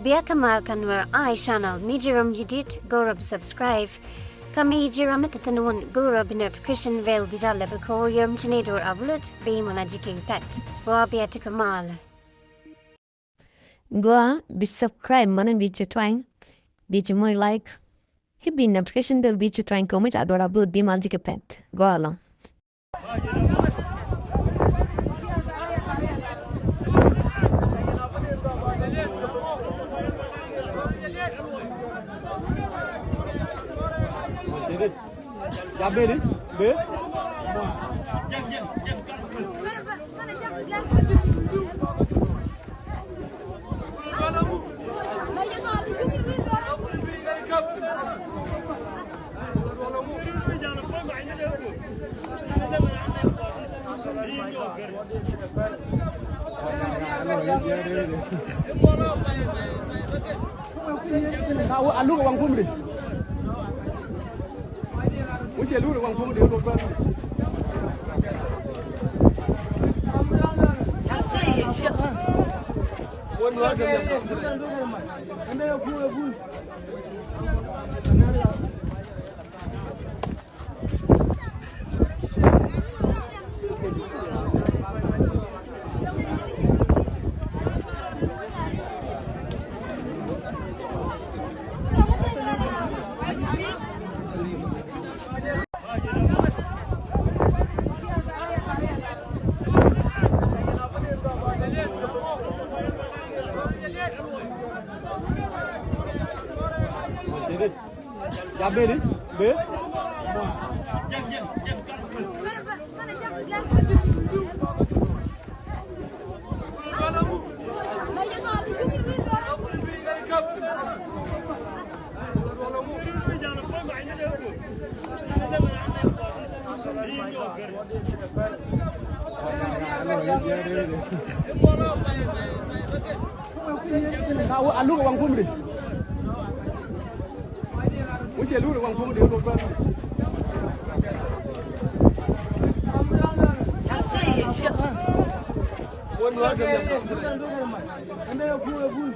Biar Kamal Kanwar I channel Mijiram Yedit Gorab subscribe. Kami Jiram Tatanun Gorab notification veil Bijala Bako Yum Chinador Avlut Beamanajiking Pet. Boa Biar Kamal. Goa be subscribe manan be twang be more like he be notification del be twang comment ador upload be magic pet go along Ya beri, be. Tahu alu ke wang pun beri. Mungkin alu ke wang pun beri doktor. Pun dua je. Anda yang pun. Ya beri, be. Tahu alu ke wang pun beri. Mungkin alu ke wang pun beri doktor. Pun dua je. Anda yang pun.